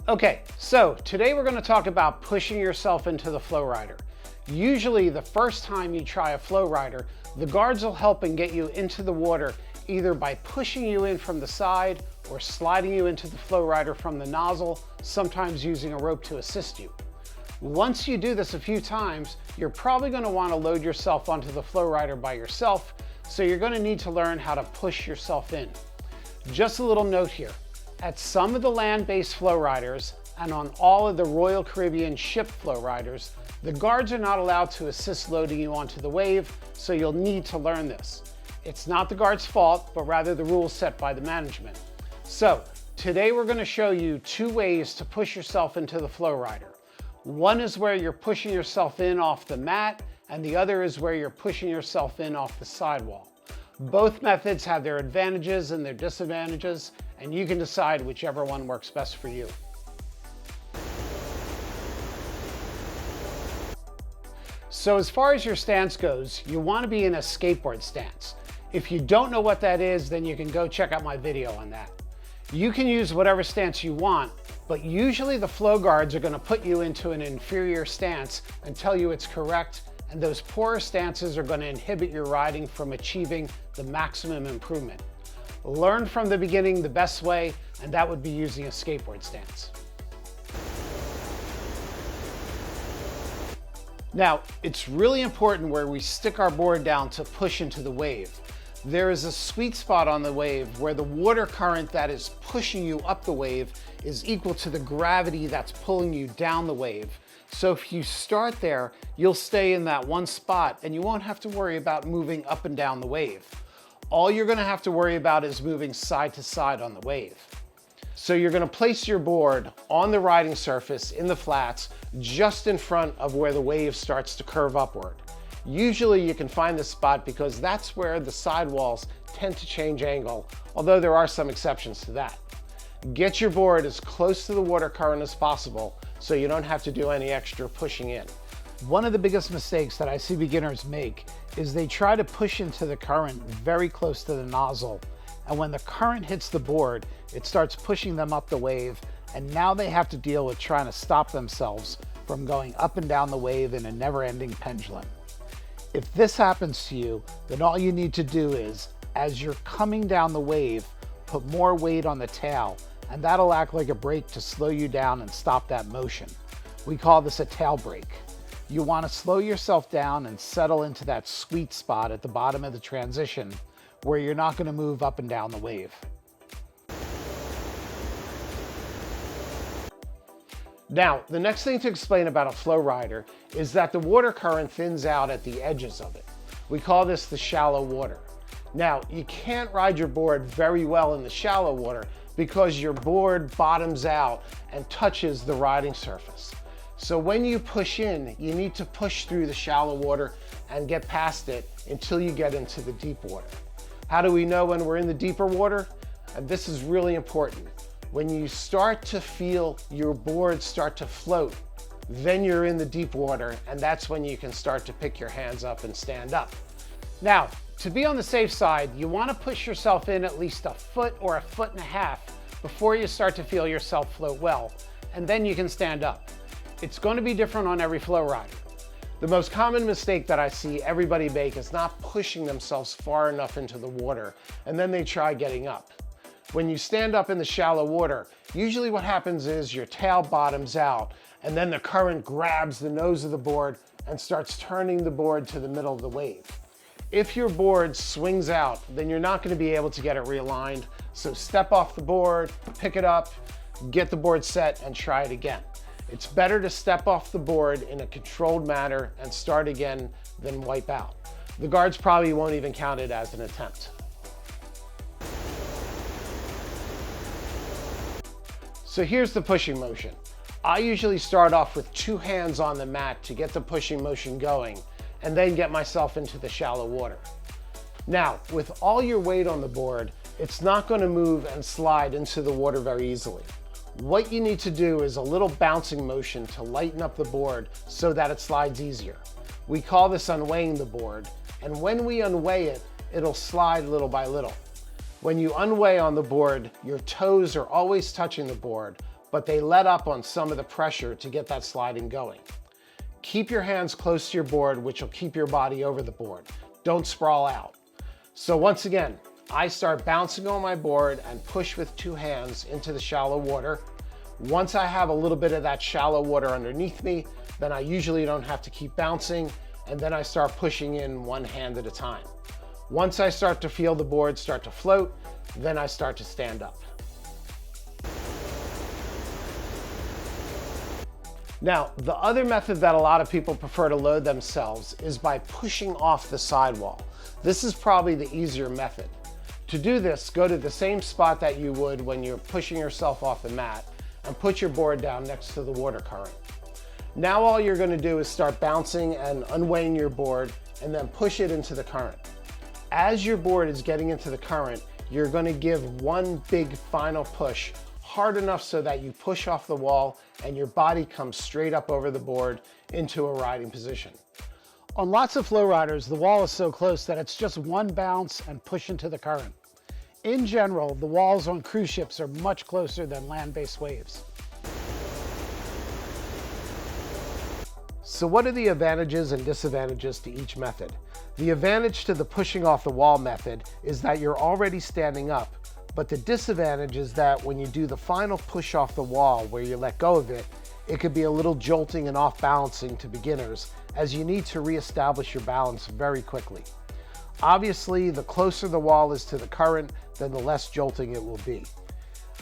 Okay, so today we're going to talk about pushing yourself into the Flowrider. Usually the first time you try a Flowrider, the guards will help and get you into the water either by pushing you in from the side or sliding you into the Flowrider from the nozzle, sometimes using a rope to assist you. Once you do this a few times, you're probably going to want to load yourself onto the Flowrider by yourself, so you're going to need to learn how to push yourself in. Just a little note here. At some of the land-based Flowriders and on all of the Royal Caribbean ship Flowriders, the guards are not allowed to assist loading you onto the wave, so you'll need to learn this. It's not the guard's fault, but rather the rules set by the management. So today we're going to show you two ways to push yourself into the Flowrider. One is where you're pushing yourself in off the mat, and the other is where you're pushing yourself in off the sidewall. Both methods have their advantages and their disadvantages, and you can decide whichever one works best for you. So as far as your stance goes, you want to be in a skateboard stance. If you don't know what that is, then you can go check out my video on that. You can use whatever stance you want, but usually the flow guards are going to put you into an inferior stance and tell you it's correct, and those poorer stances are going to inhibit your riding from achieving the maximum improvement. Learn from the beginning the best way, and that would be using a skateboard stance. Now, it's really important where we stick our board down to push into the wave. There is a sweet spot on the wave where the water current that is pushing you up the wave is equal to the gravity that's pulling you down the wave. So if you start there, you'll stay in that one spot and you won't have to worry about moving up and down the wave. All you're going to have to worry about is moving side to side on the wave. So you're going to place your board on the riding surface in the flats just in front of where the wave starts to curve upward. Usually you can find this spot because that's where the sidewalls tend to change angle, although there are some exceptions to that. Get your board as close to the water current as possible so you don't have to do any extra pushing in. One of the biggest mistakes that I see beginners make is they try to push into the current very close to the nozzle, and when the current hits the board, it starts pushing them up the wave, and now they have to deal with trying to stop themselves from going up and down the wave in a never-ending pendulum. If this happens to you, then all you need to do is, as you're coming down the wave, put more weight on the tail, and that'll act like a brake to slow you down and stop that motion. We call this a tail brake. You want to slow yourself down and settle into that sweet spot at the bottom of the transition where you're not going to move up and down the wave. Now, the next thing to explain about a Flowrider is that the water current thins out at the edges of it. We call this the shallow water. Now, you can't ride your board very well in the shallow water because your board bottoms out and touches the riding surface. So when you push in, you need to push through the shallow water and get past it until you get into the deep water. How do we know when we're in the deeper water? And this is really important. When you start to feel your board start to float, then you're in the deep water, and that's when you can start to pick your hands up and stand up. Now, to be on the safe side, you want to push yourself in at least a foot or a foot and a half before you start to feel yourself float well, and then you can stand up. It's going to be different on every Flowrider. The most common mistake that I see everybody make is not pushing themselves far enough into the water, and then they try getting up. When you stand up in the shallow water, usually what happens is your tail bottoms out, and then the current grabs the nose of the board and starts turning the board to the middle of the wave. If your board swings out, then you're not going to be able to get it realigned, so step off the board, pick it up, get the board set, and try it again. It's better to step off the board in a controlled manner and start again than wipe out. The guards probably won't even count it as an attempt. So here's the pushing motion. I usually start off with two hands on the mat to get the pushing motion going, and then get myself into the shallow water. Now, with all your weight on the board, it's not going to move and slide into the water very easily. What you need to do is a little bouncing motion to lighten up the board so that it slides easier. We call this unweighing the board, and when we unweigh it, it'll slide little by little. When you unweigh on the board, your toes are always touching the board, but they let up on some of the pressure to get that sliding going. Keep your hands close to your board, which will keep your body over the board. Don't sprawl out. So once again, I start bouncing on my board and push with 2 hands into the shallow water. Once I have a little bit of that shallow water underneath me, then I usually don't have to keep bouncing, and then I start pushing in 1 hand at a time. Once I start to feel the board start to float, then I start to stand up. Now, the other method that a lot of people prefer to load themselves is by pushing off the sidewall. This is probably the easier method. To do this, go to the same spot that you would when you're pushing yourself off the mat and put your board down next to the water current. Now all you're going to do is start bouncing and unweighing your board and then push it into the current. As your board is getting into the current, you're going to give one big final push, hard enough so that you push off the wall and your body comes straight up over the board into a riding position. On lots of flow riders, the wall is so close that it's just one bounce and push into the current. In general, the walls on cruise ships are much closer than land-based waves. So what are the advantages and disadvantages to each method? The advantage to the pushing off the wall method is that you're already standing up, but the disadvantage is that when you do the final push off the wall where you let go of it, it could be a little jolting and off balancing to beginners, as you need to reestablish your balance very quickly. Obviously, the closer the wall is to the current, then the less jolting it will be.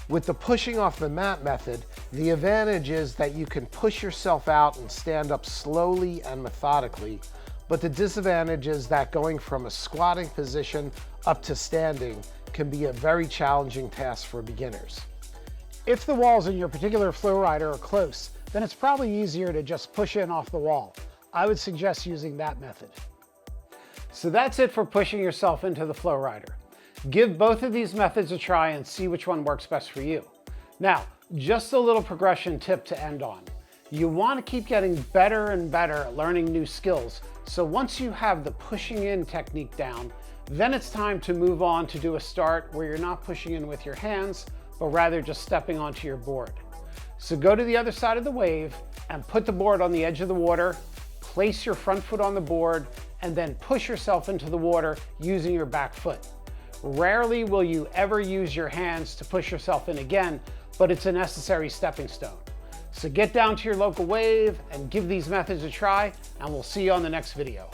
With the pushing off the mat method, the advantage is that you can push yourself out and stand up slowly and methodically, but the disadvantage is that going from a squatting position up to standing can be a very challenging task for beginners. If the walls in your particular flow rider are close, then it's probably easier to just push in off the wall. I would suggest using that method. So that's it for pushing yourself into the flow rider. Give both of these methods a try and see which one works best for you. Now, just a little progression tip to end on. You want to keep getting better and better at learning new skills, so once you have the pushing in technique down, then it's time to move on to do a start where you're not pushing in with your hands, but rather just stepping onto your board. So go to the other side of the wave and put the board on the edge of the water, place your front foot on the board, and then push yourself into the water using your back foot. Rarely will you ever use your hands to push yourself in again, but it's a necessary stepping stone. So get down to your local wave and give these methods a try, and we'll see you on the next video.